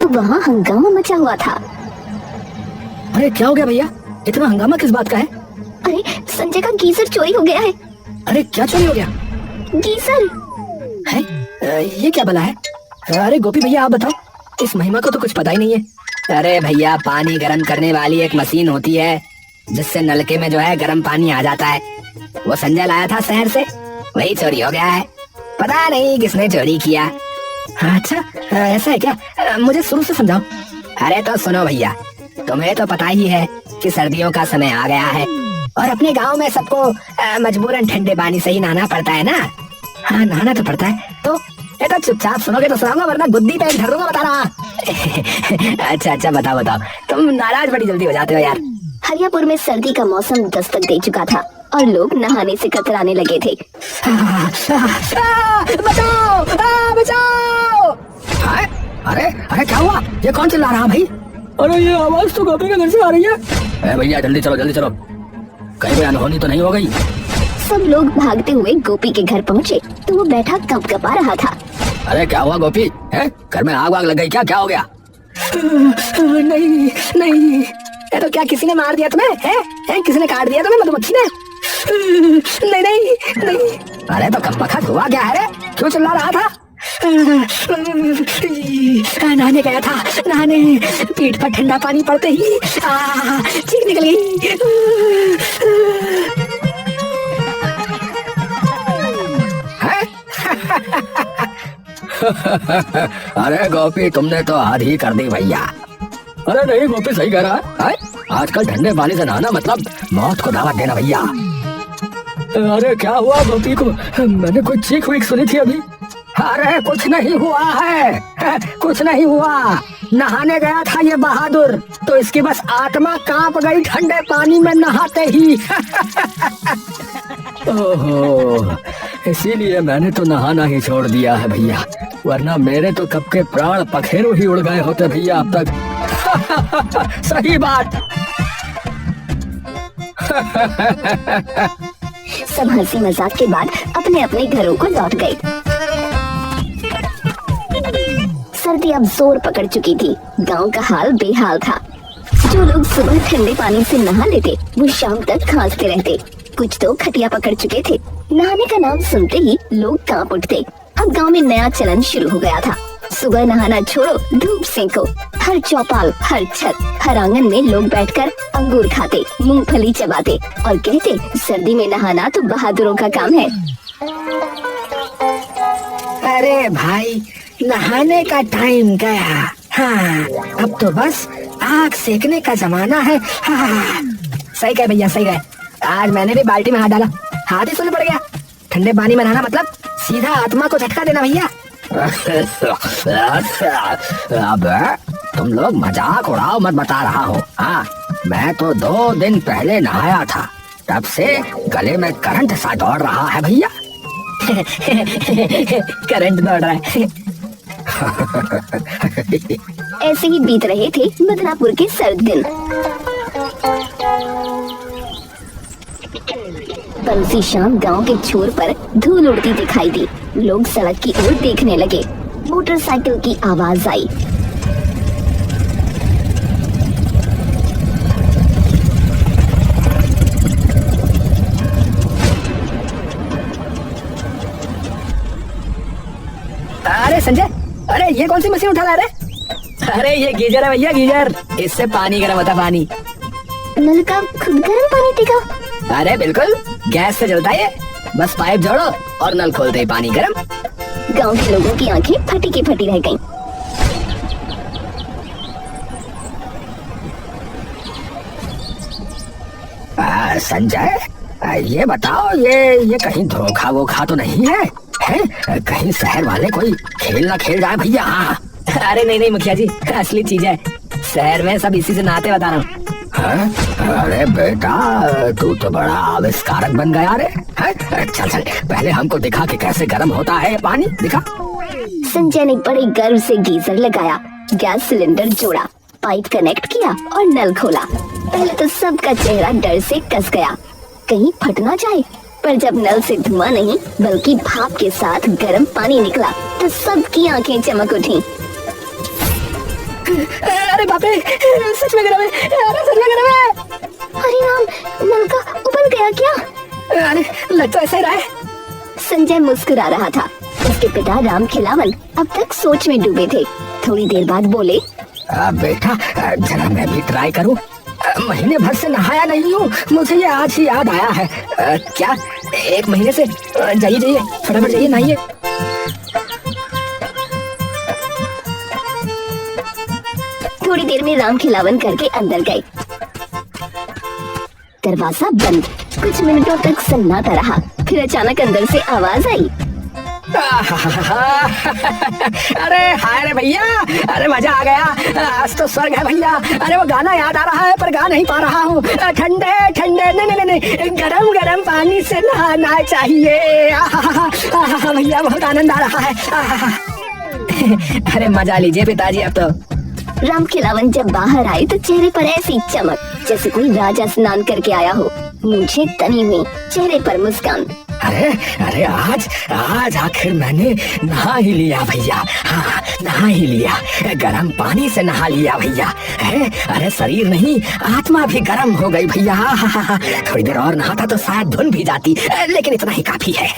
तो वहाँ हंगामा मचा हुआ था। अरे क्या हो गया भैया, इतना हंगामा किस बात का है? अरे संजय का गीजर चोरी हो गया है। अरे क्या चोरी हो गया? गीजर है? ये क्या भला है? अरे गोपी भैया आप बताओ, इस महिमा को तो कुछ पता ही नहीं है। अरे भैया, पानी गर्म करने वाली एक मशीन होती है जिससे नलके में जो है गर्म पानी आ जाता है। वो संजय लाया था शहर से, वही चोरी हो गया है। पता नहीं किसने चोरी किया। अच्छा ऐसा है क्या? मुझे शुरू से समझाओ। अरे तो सुनो भैया, तुम्हें तो पता ही है कि सर्दियों का समय आ गया है और अपने गांव में सबको मजबूरन ठंडे पानी से ही नहाना पड़ता है ना। हाँ नहाना तो पड़ता है। तो ये तो चुपचाप सुनोगे तो सुनाऊंगा, वरना गुद्दी पे धर दूंगा, बता रहा। अच्छा बताओ, तुम नाराज बड़ी जल्दी हो जाते हो यार। हरियापुर में सर्दी का मौसम दस्तक दे चुका था और लोग नहाने से कतराने लगे थे। बचाओ बचाओ! अरे क्या हुआ? ये कौन चिल्ला रहा भाई? अरे ये आवाज तो गोपी के घर से आ रही है। भैया जल्दी चलो, कहीं कोई अनहोनी तो नहीं हो गई? सब लोग भागते हुए गोपी के घर पहुँचे तो वो बैठा कंपकपा रहा था। अरे क्या हुआ गोपी? है घर में आग लग गई क्या हो गया? नहीं, ये तो क्या किसी ने मार दिया तुम्हें? है किसी ने काट दिया तुम्हें मधुमक्खी ने? नहीं। अरे तो कंपखत हुआ क्या है रे? क्यों चिल्ला रहा था? नहाने गया था, पीठ पर ठंडा पानी पड़ते ही चीख निकल गई। अरे गोपी तुमने तो हद ही कर दी भैया। अरे नहीं गोपी सही कह रहा है। आजकल ठंडे पानी से नहाना मतलब मौत को दावत देना भैया। अरे क्या हुआ गोपी को? मैंने कोई चीख वीख सुनी थी अभी। अरे कुछ नहीं हुआ है, कुछ नहीं हुआ। नहाने गया था ये बहादुर, तो इसकी बस आत्मा कांप गई ठंडे पानी में नहाते ही। ओहो, इसीलिए मैंने तो नहाना ही छोड़ दिया है भैया, वरना मेरे तो कब के प्राण पखेरु ही उड़ गए होते भैया अब तक। सही बात। सब हंसी मजाक के बाद अपने अपने घरों को लौट गए। सर्दी अब जोर पकड़ चुकी थी। गांव का हाल बेहाल था। जो लोग सुबह ठंडे पानी से नहा लेते वो शाम तक खांसते रहते। कुछ तो खटिया पकड़ चुके थे। नहाने का नाम सुनते ही लोग कांप उठते। अब गांव में नया चलन शुरू हो गया था। सुबह नहाना छोड़ो, धूप सेंको। हर चौपाल, हर छत, हर आंगन में लोग बैठकर अंगूर खाते, मूंगफली चबाते और कहते सर्दी में नहाना तो बहादुरों का काम है। अरे भाई, नहाने का टाइम गया। हाँ, अब तो बस आग सेकने का जमाना है। हाँ, सही कहे भैया, सही कहे। आज मैंने भी बाल्टी में हाथ डाला, हाथ ही सुन पड़ गया। ठंडे पानी में नहाना मतलब सीधा आत्मा को झटका देना भैया। अब तुम लोग मजाक उड़ाओ मत, बता रहा हूँ। हाँ, मैं तो 2 दिन पहले नहाया था, तब से गले में करंट सा दौड़ रहा है भैया। करंट दौड़ रहा है। ऐसे ही बीत रहे थे बदनापुर के सर्द दिन। बंसी शाम गांव के छोर पर धूल उड़ती दिखाई दी। लोग सड़क की ओर देखने लगे। मोटरसाइकिल की आवाज आई। अरे संजय, अरे ये कौन सी मशीन उठा रहा है? अरे ये गीजर है भैया, गीजर। इससे पानी गर्म होता। पानी नल का खुद गर्म पानी देगा? अरे बिल्कुल, गैस से जलता है। बस पाइप जोड़ो और नल खोलते ही पानी गर्म। गांव के लोगों की आंखें फटी की फटी रह गईं। संजय, ये बताओ, ये कहीं धोखा वोखा तो नहीं है? कहीं शहर वाले कोई खेल ना खेल जाए भैया। अरे नहीं मुखिया जी, असली चीज है। शहर में सब इसी से नहाते, बता रहा हूँ। अरे बेटा, तू तो बड़ा आविष्कारक बन गया रे। चल पहले हमको दिखा कि कैसे गर्म होता है ये पानी, दिखा। संजय ने बड़े गर्व से गीजर लगाया, गैस सिलेंडर जोड़ा, पाइप कनेक्ट किया और नल खोला। पहले तो सबका चेहरा डर से कस गया, कहीं फट ना जाए। पर जब नल से धुआं नहीं बल्कि भाप के साथ गर्म पानी निकला तो सबकी आंखें चमक उठी। अरे बाप रे, सच में गरम है, अरे सच में गरम है। अरे राम, नलका उबल गया क्या? अरे लग तो ऐसा ही रहा है। संजय मुस्कुरा रहा था। उसके पिता राम खिलावन अब तक सोच में डूबे थे। थोड़ी देर बाद बोले, बेटा जरा मैं भी ट्राई करूं। महीने भर से नहाया नहीं हूँ, मुझे ये आज ही याद आया है। क्या 1 महीने से? जाइए जाइए, फटाफट जाइए नहाइए। थोड़ी देर में राम खिलावन करके अंदर गए। दरवाजा बंद। कुछ मिनटों तक सन्नाटा रहा। फिर अचानक अंदर से आवाज आई, अरे हाय रे भैया, अरे मजा आ गया, आज तो स्वर्ग है भैया। अरे वो गाना याद आ रहा है पर गा नहीं पा रहा हूँ। ठंडे ठंडे नहीं, गरम गरम पानी से नहाना चाहिए। भैया बहुत आनंद आ रहा है। अरे मजा लीजिए पिताजी अब तो। राम खिलावन जब बाहर आए तो चेहरे पर ऐसी चमक जैसे कोई राजा स्नान करके आया हो। मूंछें तनी हुई, चेहरे पर मुस्कान। अरे अरे आज आखिर मैंने नहा ही लिया भैया। हाँ नहा ही लिया, गरम पानी से नहा लिया भैया। है अरे शरीर नहीं आत्मा भी गर्म हो गई भैया। थोड़ी देर और नहाता तो शायद धुन भी जाती, लेकिन इतना ही काफी है।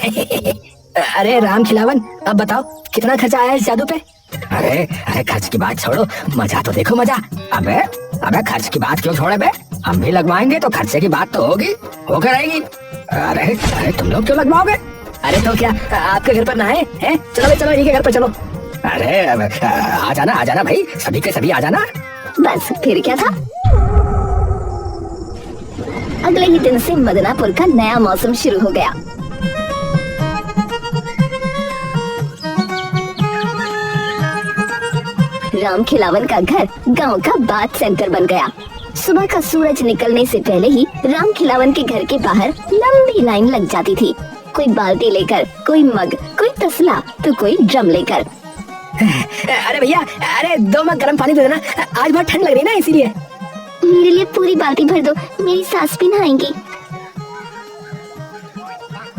अरे राम खिलावन अब बताओ कितना खर्चा आया इस जादू पे? अरे अरे खर्च की बात छोड़ो, मजा तो देखो मजा। अबे खर्च की बात क्यों छोड़े बे? हम भी लगवाएंगे तो खर्चे की बात तो होगी, होकर रहेगी। अरे अरे तुम लोग क्यों लगवाओगे? अरे तो क्या आपके घर पर नहाए हैं? चलो भाई चलो, इन्हीं के घर पर चलो। अरे आ जाना भाई, सभी के सभी आ जाना। बस फिर क्या था। अगले ही दिन से मदनापुर का नया मौसम शुरू हो गया। राम खिलावन का घर गांव का बात सेंटर बन गया। सुबह का सूरज निकलने से पहले ही राम खिलावन के घर के बाहर लंबी लाइन लग जाती थी। कोई बाल्टी लेकर, कोई मग, कोई तसला तो कोई ड्रम लेकर। अरे भैया, अरे 2 मग गर्म पानी दे देना, आज बहुत ठंड लग रही है ना इसीलिए। मेरे लिए पूरी बाल्टी भर दो, मेरी सास भी नहाएंगी।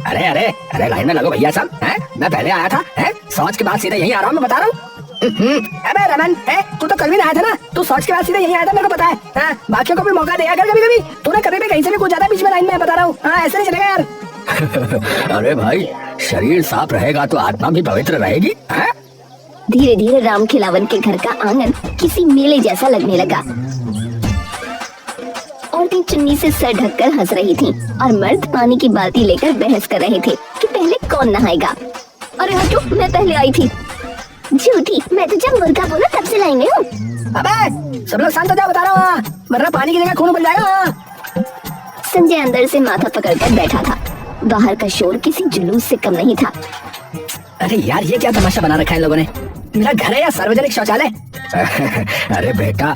अरे अरे अरे लाइन में लगो भैया सब, हैं? मैं पहले आया था, हैं? शौच के बाद सीधे यहीं आ रहा हूँ, मैं बता रहा हूँ। अबे रमन, तू तो कल भी नहाया था ना, तू शौच के बाद सीधे यहीं आया था, मेरे को पता है। हाँ? बाकियों को भी मौका दिया कर कभी-कभी। तूने कभी भी कहीं से भी कुछ ज्यादा बीच में लाइन में, बता रहा हूँ। हाँ ऐसे नहीं चलेगा यार। अरे भाई शरीर साफ रहेगा तो आत्मा भी पवित्र रहेगी। धीरे धीरे राम खिलावन के घर का आंगन किसी मेले जैसा लगने लगा। औरतें चुन्नी से सर ढककर हंस रही थीं और मर्द पानी की बाल्टी लेकर बहस कर रहे थे कि पहले कौन नहाएगा। अरे हटो, मैं पहले आई थी। झूठी, मैं तो जब मुर्गा बोला तब से लाइन में हूँ। अबे सब लोग शांत हो जाओ, बता रहा हूँ, वरना पानी की जगह खून उबल जाएगा। संजय अंदर से माथा पकड़कर बैठा था। बाहर का शोर किसी जुलूस से कम नहीं था। अरे यार ये क्या तमाशा बना रखा है लोगों ने? मेरा घर है या सार्वजनिक शौचालय? अरे बेटा,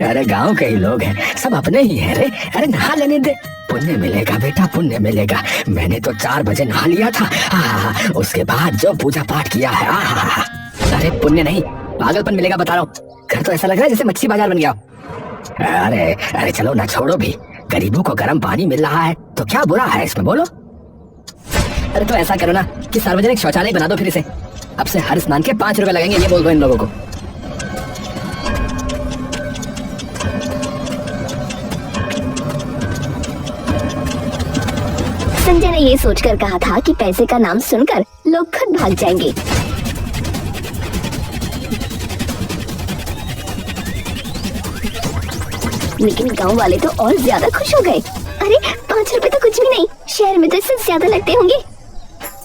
अरे गांव के ही लोग हैं, सब अपने ही हैं रे। अरे नहा लेने दे, पुण्य मिलेगा बेटा, पुण्य मिलेगा। मैंने तो 4 बजे नहा लिया था। उसके बाद जो पूजा पाठ किया है, अरे पुण्य नहीं पागलपन मिलेगा, बता रहा हूँ। घर तो ऐसा लग रहा है जैसे मच्छी बाजार बन गया। अरे अरे चलो ना, छोड़ो भी, गरीबों को गर्म पानी मिल रहा है तो क्या बुरा है इसमें, बोलो। अरे तो ऐसा करो ना कि सार्वजनिक शौचालय बना दो फिर इसे। अब से हर स्नान के 5 रुपए लगेंगे, ये बोल दो इन लोगों को। संजय ने ये सोचकर कहा था कि पैसे का नाम सुनकर लोग खुद भाग जाएंगे। लेकिन गांव वाले तो और ज्यादा खुश हो गए। अरे 5 रुपए तो कुछ भी नहीं, शहर में तो इससे ज्यादा लगते होंगे।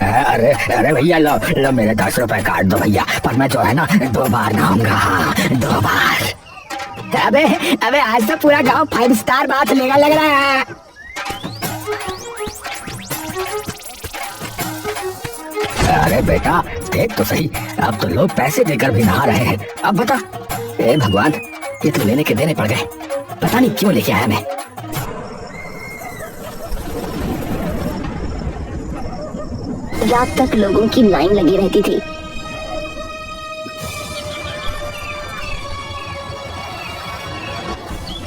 अरे अरे भैया लो मेरे 10 रुपए काट दो भैया, पर मैं जो है ना 2 बार नहाऊंगा, 2 बार। अबे आज तो पूरा गांव 5 स्टार बात लेगा लग रहा है। अरे बेटा देख तो सही, अब तो लोग पैसे देकर भी नहा रहे हैं। अब बता, ए भगवान, ये तो लेने के देने पड़ गए, पता नहीं क्यों लेके आया मैं। रात तक लोगों की लाइन लगी रहती थी।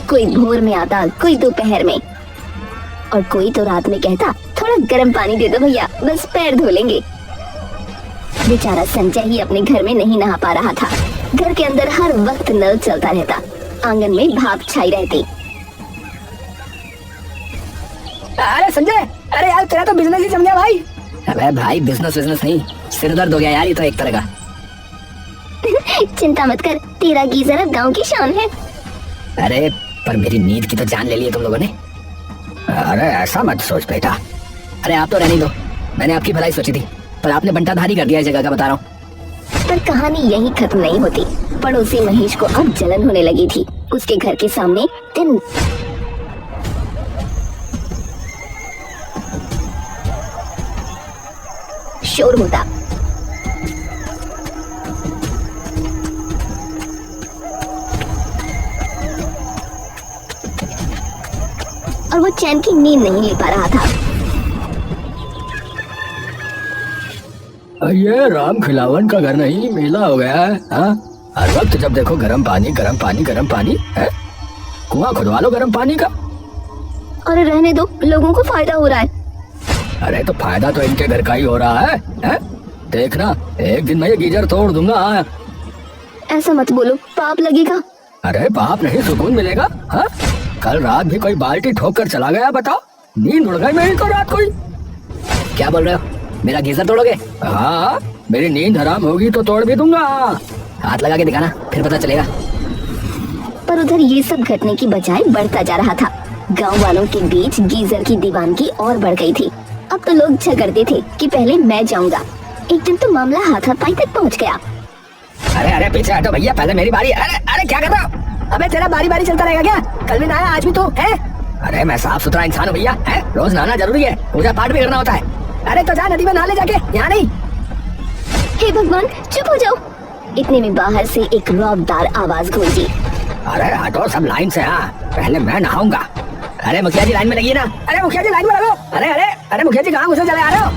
कोई भोर में आता, कोई दोपहर में, और कोई तो रात में कहता थोड़ा गर्म पानी दे दो भैया, बस पैर धो लेंगे। बेचारा संजय ही अपने घर में नहीं नहा पा रहा था। घर के अंदर हर वक्त नल चलता रहता, आंगन में भाप छाई रहती। अरे संजय, अरे यार तेरा तो बिजनेस ही जम गया भाई। अबे भाई बिजनेस नहीं, सिर दर्द हो गया यार, ये तो एक तरह का। चिंता मत कर, तेरा गीजर अब गांव की शान है। अरे पर मेरी नींद की तो जान ले ली है तुम लोगों ने। अरे ऐसा मत सोच बेटा। अरे आप तो रहने दो, मैंने आपकी भलाई सोची थी, पर आपने बंटाधारी कर दिया इस जगह का, बता रहा हूँ। पर कहानी यही खत्म नहीं होती। पड़ोसी महेश को अब जलन होने लगी थी। उसके घर के सामने दिन शोर होता। और वो चैन की नींद नहीं ले पा रहा था। ये राम खिलावन का घर नहीं, मेला हो गया है। हाँ? हर वक्त जब देखो गर्म पानी है? कुआं खुदवा लो गर्म पानी का। और रहने दो, लोगों को फायदा हो रहा है। अरे तो फायदा तो इनके घर का ही हो रहा है? देखना एक दिन मैं ये गीजर तोड़ दूंगा। ऐसा मत बोलो, पाप लगेगा। अरे पाप नहीं, सुकून मिलेगा। हाँ? कल रात भी कोई बाल्टी ठोक कर चला गया, बताओ। नींद उड़ गई मेरी तो रात को ही। क्या बोल रहे हो, मेरा गीजर तोड़ोगे? हाँ, मेरी नींद हराम होगी तो तोड़ भी दूंगा। हाथ लगा के दिखाना, फिर पता चलेगा। पर उधर ये सब घटने की बजाय बढ़ता जा रहा था। गांव वालों के बीच गीजर की दीवानगी और बढ़ गई थी। अब तो लोग झगड़ते थे कि पहले मैं जाऊंगा। एक दिन तो मामला हाथापाई तक पहुंच गया। अरे पीछे हटो भैया, पहले मेरी बारी। अरे क्या कर रहा हो? अबे तेरा बारी चलता रहेगा क्या? कल भी नहाया, आज भी तो है। अरे मैं साफ सुथरा इंसान हूँ भैया, है? रोज नहाना जरूरी है, पूजा पाठ भी करना होता है। अरे तो जा नदी में नहा ले जाके, यहाँ नहीं। हे भगवान, चुप हो जाओ। इतने में बाहर से एक रौबदार आवाज गूंजी। अरे हटो सब लाइन से। हाँ, पहले मैं नहाऊंगा। अरे मुखिया जी लाइन में लगिए ना। अरे मुखिया जी लाइन में लगो। अरे मुखिया जी कहाँ घुसे चले आ रहे हो?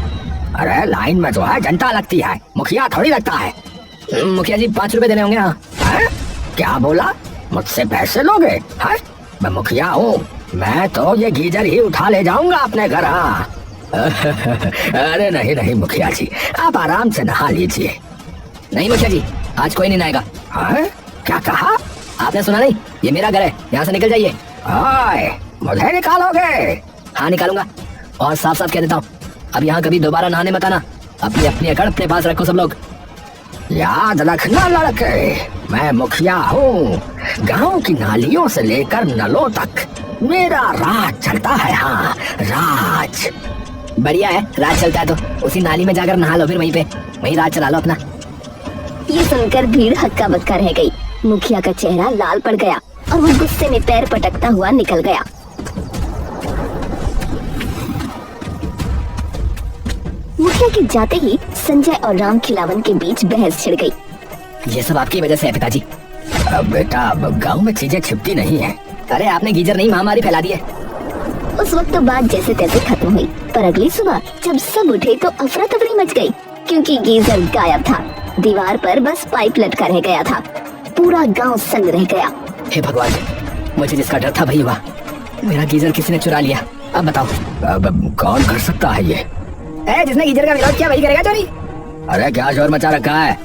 अरे लाइन में जो है जनता लगती है, मुखिया थोड़ी लगता है। मुखिया जी 5 रुपए देने होंगे। हाँ, क्या बोला? मुझसे पैसे लोगे? हाँ, मैं मुखिया हूँ, मैं तो ये गीजर ही उठा ले जाऊंगा अपने घर। हाँ। अरे नहीं मुखिया जी, आप आराम से नहा लीजिए। नहीं मुखिया जी, आज कोई नहीं नहाएगा। हाँ? क्या कहा? आपने सुना नहीं? ये मेरा घर है, यहाँ से निकल जाइए। मुझे निकालोगे? हाँ निकालूंगा, और साफ साफ कह देता हूँ, अब यहाँ कभी दोबारा नहाने मत आना। अपनी अकड़ अपने पास रखो सब लोग। याद रखना लड़के, मैं मुखिया हूँ। गांव की नालियों से लेकर नलों तक मेरा राज चलता है। हाँ, राज। बढ़िया है, राज चलता है तो उसी नाली में जाकर नहा लो, फिर वहीं राज चला लो अपना। ये सुनकर भीड़ हक्का बक्का रह गई। मुखिया का चेहरा लाल पड़ गया और वो गुस्से में पैर पटकता हुआ निकल गया। मुखिया के जाते ही संजय और राम खिलावन के बीच बहस छिड़ गई। ये सब आपकी वजह से है पिताजी। अब बेटा, अब गाँव में चीजें छिपती नहीं है। अरे आपने गीजर नहीं महामारी फैला दी है। उस वक्त तो बात जैसे तैसे खत्म हुई, पर अगली सुबह जब सब उठे तो अफरा तफरी मच गई, क्योंकि गीजर गायब था। दीवार पर बस पाइप लटका रह गया था। पूरा गांव सन्न रह गया। हे भगवान, मुझे जिसका डर था वही हुआ। मेरा गीजर किसी ने चुरा लिया। अब बताओ, अब कौन कर सकता है ये? जिसने गीजर का विरोध किया वही करेगा चोरी। अरे क्या शोर मचा रखा है?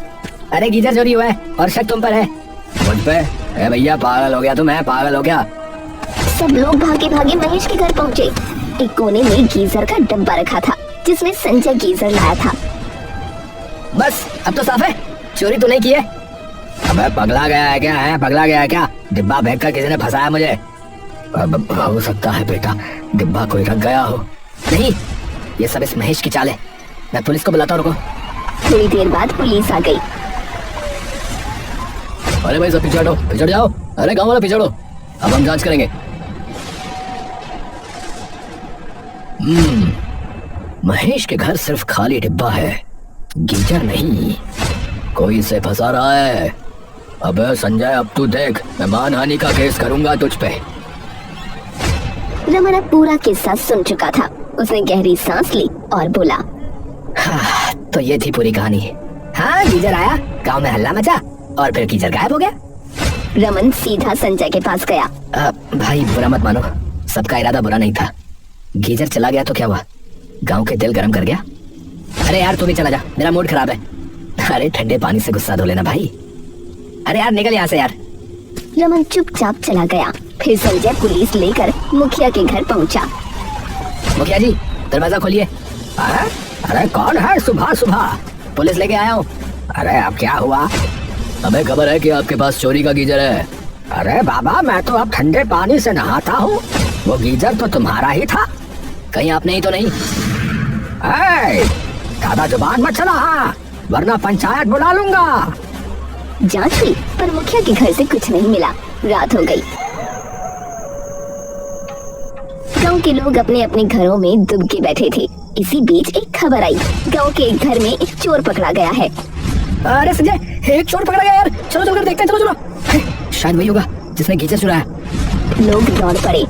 अरे गीजर चोरी हुआ है और शक तुम पर है। मुझ पे? भैया पागल हो गया तू? मैं पागल हो गया? सब लोग भागे भागे महेश के घर पहुँचे। एक कोने में गीजर का डब्बा रखा था, जिसमें संजय गीजर लाया था। बस अब तो साफ है, चोरी तो नहीं की है। अबे पगला गया है क्या? पगला गया है क्या? डिब्बा फेंक कर किसी ने फंसाया मुझे। अब हो सकता है बेटा, डिब्बा कोई रख गया हो। नहीं, ये सब इस महेश की चाल है। मैं पुलिस को बुलाता हूँ, रुको। थोड़ी देर बाद पुलिस आ गई। अरे भाई सब पीछे हटो, पीछे जाओ। अरे गाँव वाला पीछे हटो, अब हम जांच करेंगे। महेश के घर सिर्फ खाली डिब्बा है, गीजर नहीं। कोई इसे फंसा रहा है। अबे संजय, अब तू देख, मैं मानहानि का केस करूंगा तुझ पे। रमन पूरा किस्सा सुन चुका था। उसने गहरी सांस ली और बोला, हाँ, तो ये थी पूरी कहानी। हाँ, गीजर आया, गांव में हल्ला मचा और फिर गीजर गायब हो गया। रमन सीधा संजय के पास गया। भाई बुरा मत मानो, सबका इरादा बुरा नहीं था। गीजर चला गया तो क्या हुआ? गांव के दिल गर्म कर गया। अरे यार तू भी चला जा, मेरा मूड खराब है। अरे ठंडे पानी से गुस्सा धो लेना भाई। अरे यार निकल यहाँ से यार। रमन चुपचाप चला गया। फिर संजय पुलिस लेकर मुखिया के घर पहुंचा। मुखिया जी दरवाजा खोलिए। अरे कौन है सुबह सुबह? पुलिस लेके आया हूँ। अरे अब क्या हुआ? हमें खबर है कि आपके पास चोरी का गीजर है। अरे बाबा मैं तो अब ठंडे पानी से नहाता हूँ, वो गीजर तो तुम्हारा ही था। कहीं आपने ही तो नहीं? ज्यादा जुबान मत चला वरना पंचायत बुला लूंगा। जांच हुई पर मुखिया के घर से कुछ नहीं मिला। रात हो गई। गांव के लोग अपने अपने घरों में दुबके बैठे थे। इसी बीच एक खबर आई, गांव के एक घर में एक चोर पकड़ा गया है। अरे संजय एक चोर पकड़ा गया यार, चलो चलो देखते हैं, चलो चलो। शायद वही होगा जिसने गीजर चुराया। लोग दौड़ पड़े।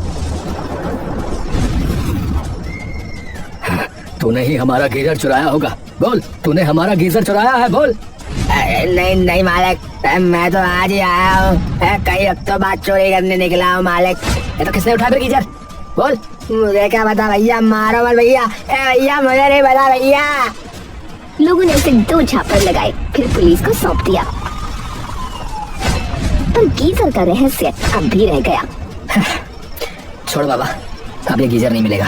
तूने ही हमारा गीजर चुराया होगा, बोल तूने हमारा गीजर चुराया है, बोल। नहीं नहीं मालिक, मैं तो आज ही आया हूँ, कई हफ्तों बाद चोरी करने निकला हूँ मालिक। ये तो किसने उठाया फिर गीजर, बोल। मुझे क्या पता भैया, मारो मत भैया, भैया मुझे नहीं पता भैया। लोगों ने उसे 2 झापड़ लगाए, फिर पुलिस को सौंप दिया। पर गीजर का रहस्य अब भी रह गया। छोड़ बाबा, अब ये गीजर नहीं मिलेगा।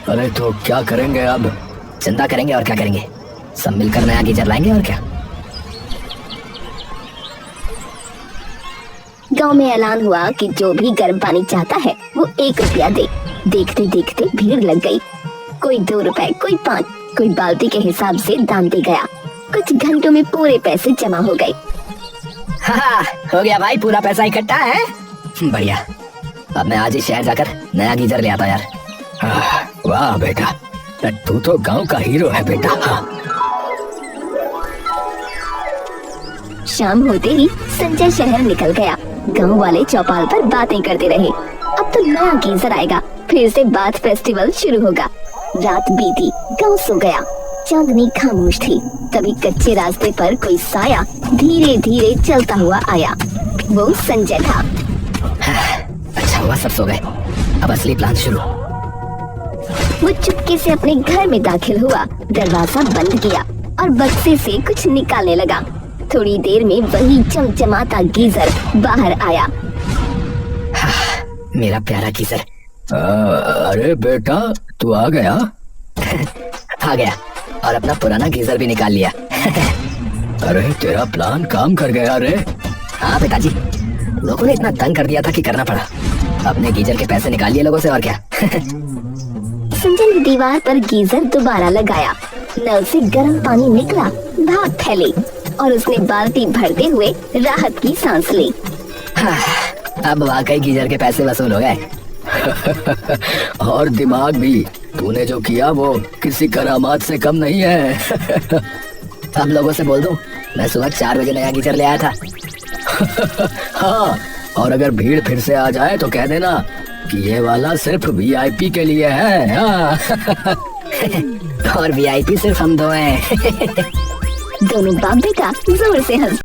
अरे तो क्या करेंगे अब? चिंता करेंगे और क्या करेंगे, सब मिलकर नया गीजर लाएंगे और क्या। गांव में ऐलान हुआ कि जो भी गर्म पानी चाहता है वो 1 रुपया दे। देखते देखते भीड़ लग गई। कोई 2 रुपए, कोई 5, कोई बाल्टी के हिसाब से दान दे गया। कुछ घंटों में पूरे पैसे जमा हो गए। हाँ, हो गया भाई, पूरा पैसा इकट्ठा है। बढ़िया, अब मैं आज ही शहर जाकर नया गीजर ले आता यार। वाह बेटा, तू तो गांव का हीरो है बेटा। शाम होते ही संजय शहर निकल गया। गांव वाले चौपाल पर बातें करते रहे। अब तो नया गीजर आएगा, फिर से बात फेस्टिवल शुरू होगा। रात बीती, गांव सो गया। चांदनी खामोश थी। तभी कच्चे रास्ते पर कोई साया धीरे धीरे चलता हुआ आया। वो संजय था। अच्छा हुआ सब सो गए, अब असली प्लान शुरू। वो चुपके से अपने घर में दाखिल हुआ, दरवाजा बंद किया और बक्से से कुछ निकालने लगा। थोड़ी देर में वही चमचमाता गीजर बाहर आया। मेरा प्यारा गीजर। अरे बेटा तू आ गया? आ गया, और अपना पुराना गीजर भी निकाल लिया। अरे तेरा प्लान काम कर गया रे। हाँ पिताजी, लोगों ने इतना तंग कर दिया था कि करना पड़ा। अपने गीजर के पैसे निकाल लिए लोगों से और क्या। संजय ने दीवार पर गीजर दोबारा लगाया। नल से गर्म पानी निकला, भाप फैली और उसने बाल्टी भरते हुए राहत की सांस ली। अब वाकई गीजर के पैसे वसूल हो गए। और दिमाग भी, तूने जो किया वो किसी करामात से कम नहीं है। अब लोगों से बोल दूं मैं सुबह 4 बजे नया गीजर ले आया था। हाँ, और अगर भीड़ फिर से आ जाए तो कह देना कि ये वाला सिर्फ वीआईपी के लिए है। हाँ। और वीआईपी सिर्फ हम 2 हैं। दोनों बाप बेटा जोर से हंस